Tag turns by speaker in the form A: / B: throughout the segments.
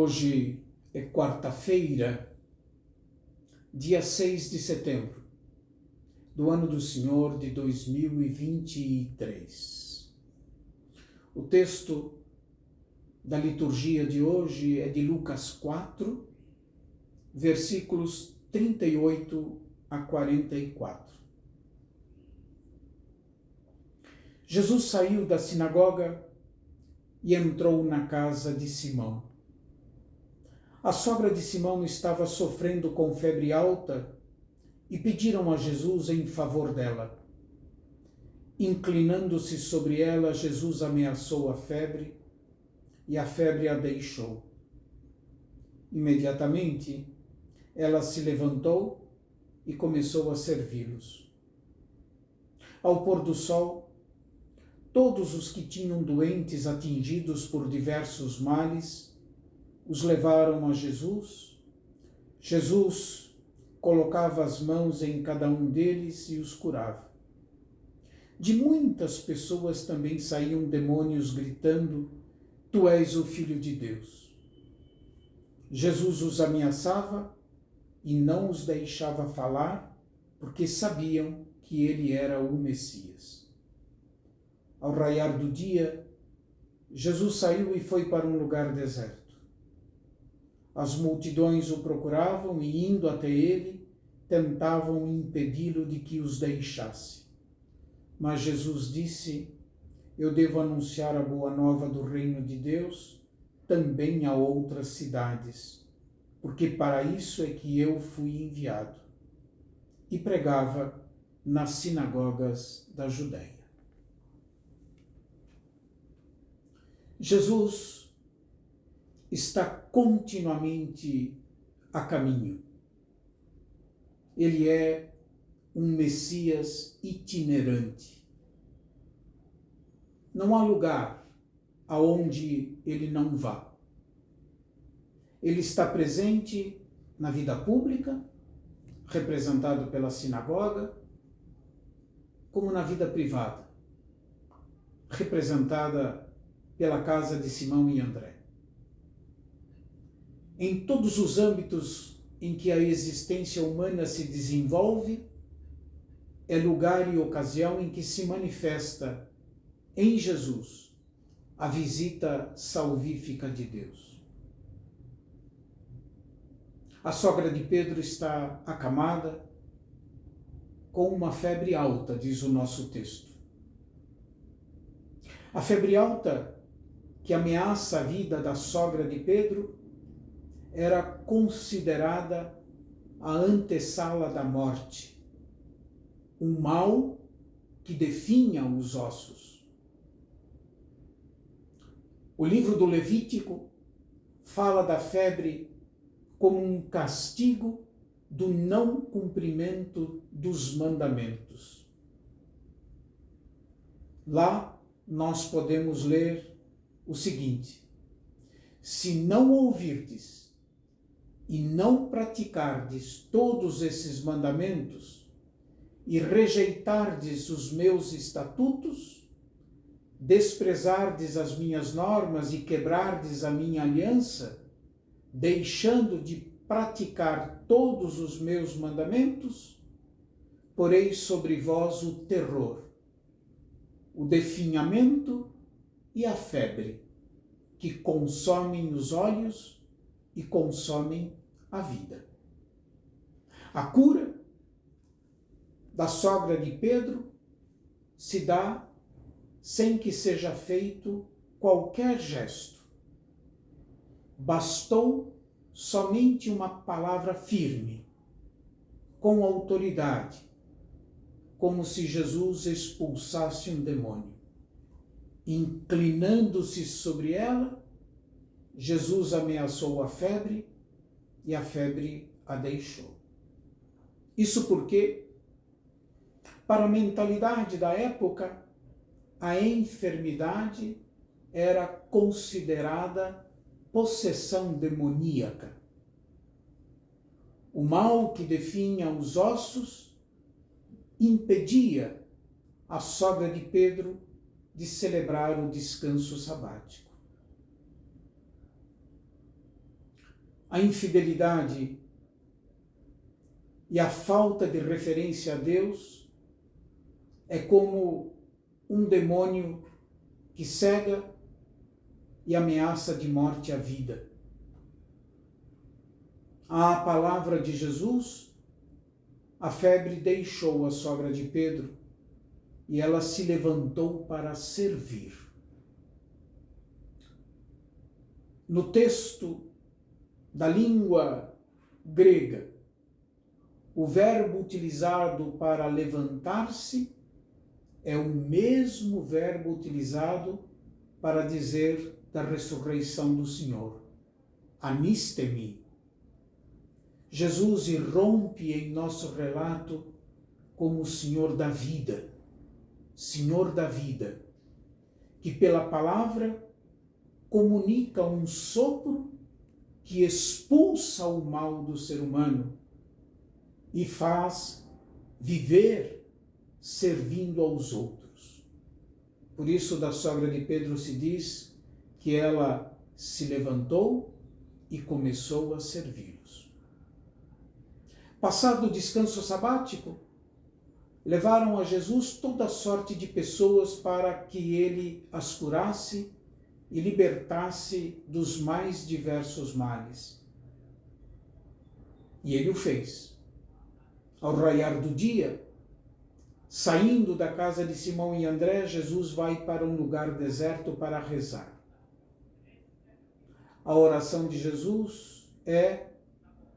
A: Hoje é quarta-feira, dia 6 de setembro, do ano do Senhor de 2023. O texto da liturgia de hoje é de Lucas 4, versículos 38 a 44. Jesus saiu da sinagoga e entrou na casa de Simão. A sogra de Simão estava sofrendo com febre alta e pediram a Jesus em favor dela. Inclinando-se sobre ela, Jesus ameaçou a febre e a febre a deixou. Imediatamente, ela se levantou e começou a servi-los. Ao pôr do sol, todos os que tinham doentes atingidos por diversos males os levaram a Jesus. Jesus colocava as mãos em cada um deles e os curava. De muitas pessoas também saíam demônios gritando: Tu és o Filho de Deus. Jesus os ameaçava e não os deixava falar, porque sabiam que ele era o Messias. Ao raiar do dia, Jesus saiu e foi para um lugar deserto. As multidões o procuravam e, indo até ele, tentavam impedi-lo de que os deixasse. Mas Jesus disse: Eu devo anunciar a boa nova do reino de Deus também a outras cidades, porque para isso é que eu fui enviado. E pregava nas sinagogas da Judéia. Jesus está continuamente a caminho. Ele é um Messias itinerante. Não há lugar aonde ele não vá. Ele está presente na vida pública, representado pela sinagoga, como na vida privada, representada pela casa de Simão e André. Em todos os âmbitos em que a existência humana se desenvolve, é lugar e ocasião em que se manifesta em Jesus a visita salvífica de Deus. A sogra de Pedro está acamada com uma febre alta, diz o nosso texto. A febre alta que ameaça a vida da sogra de Pedro era considerada a antessala da morte, um mal que definha os ossos. O livro do Levítico fala da febre como um castigo do não cumprimento dos mandamentos. Lá nós podemos ler o seguinte: se não ouvirdes e não praticardes todos esses mandamentos e rejeitardes os meus estatutos, desprezardes as minhas normas e quebrardes a minha aliança, deixando de praticar todos os meus mandamentos, porei sobre vós o terror, o definhamento e a febre, que consomem os olhos e consomem a vida. A cura da sogra de Pedro se dá sem que seja feito qualquer gesto. Bastou somente uma palavra firme, com autoridade, como se Jesus expulsasse um demônio. Inclinando-se sobre ela, Jesus ameaçou a febre e a febre a deixou. Isso porque, para a mentalidade da época, a enfermidade era considerada possessão demoníaca. O mal que definha os ossos impedia a sogra de Pedro de celebrar o descanso sabático. a infidelidade e a falta de referência a Deus é como um demônio que cega e ameaça de morte a vida. À palavra de Jesus, a febre deixou a sogra de Pedro e ela se levantou para servir. No texto da língua grega, o verbo utilizado para levantar-se é o mesmo verbo utilizado para dizer da ressurreição do Senhor, anistemi. Jesus irrompe em nosso relato como o Senhor da vida, que pela palavra comunica um sopro que expulsa o mal do ser humano e faz viver servindo aos outros. Por isso, da sogra de Pedro se diz que ela se levantou e começou a servi-los. Passado o descanso sabático, levaram a Jesus toda sorte de pessoas para que ele as curasse e libertasse dos mais diversos males. E ele o fez. Ao raiar do dia, saindo da casa de Simão e André, Jesus vai para um lugar deserto para rezar. A oração de Jesus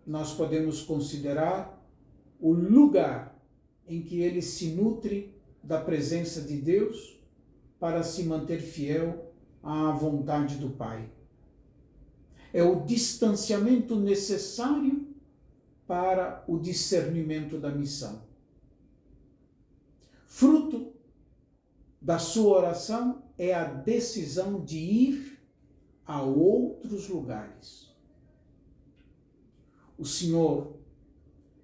A: nós podemos considerar o lugar em que ele se nutre da presença de Deus para se manter fiel à vontade do Pai. É o distanciamento necessário para o discernimento da missão. Fruto da sua oração é a decisão de ir a outros lugares. O Senhor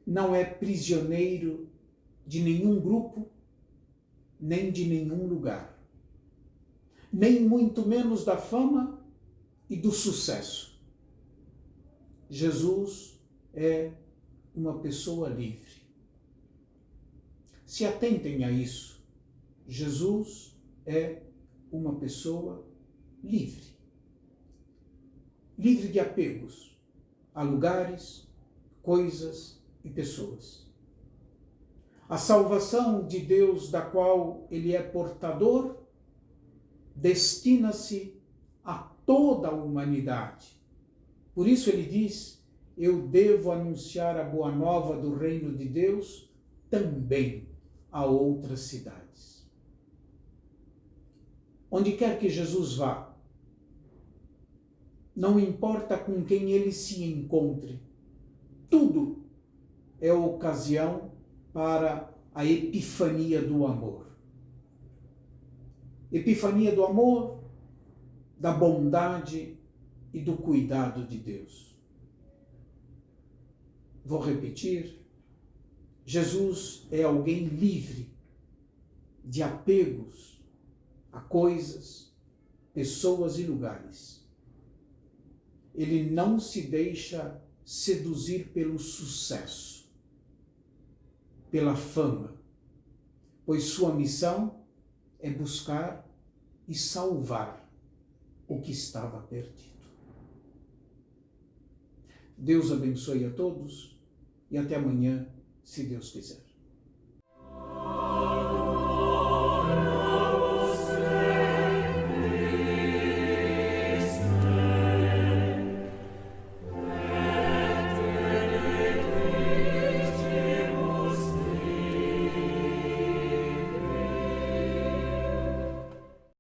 A: não é prisioneiro de nenhum grupo, nem de nenhum lugar, nem muito menos da fama e do sucesso. Jesus é uma pessoa livre. Se atentem a isso. Jesus é uma pessoa livre. Livre de apegos a lugares, coisas e pessoas. A salvação de Deus, da qual ele é portador, destina-se a toda a humanidade. Por isso ele diz: eu devo anunciar a boa nova do reino de Deus também a outras cidades. Onde quer que Jesus vá, não importa com quem ele se encontre, tudo é ocasião para a epifania do amor. Epifania do amor, da bondade e do cuidado de Deus. Vou repetir: Jesus é alguém livre de apegos a coisas, pessoas e lugares. Ele não se deixa seduzir pelo sucesso, pela fama, pois sua missão é buscar e salvar o que estava perdido. Deus abençoe a todos e até amanhã, se Deus quiser.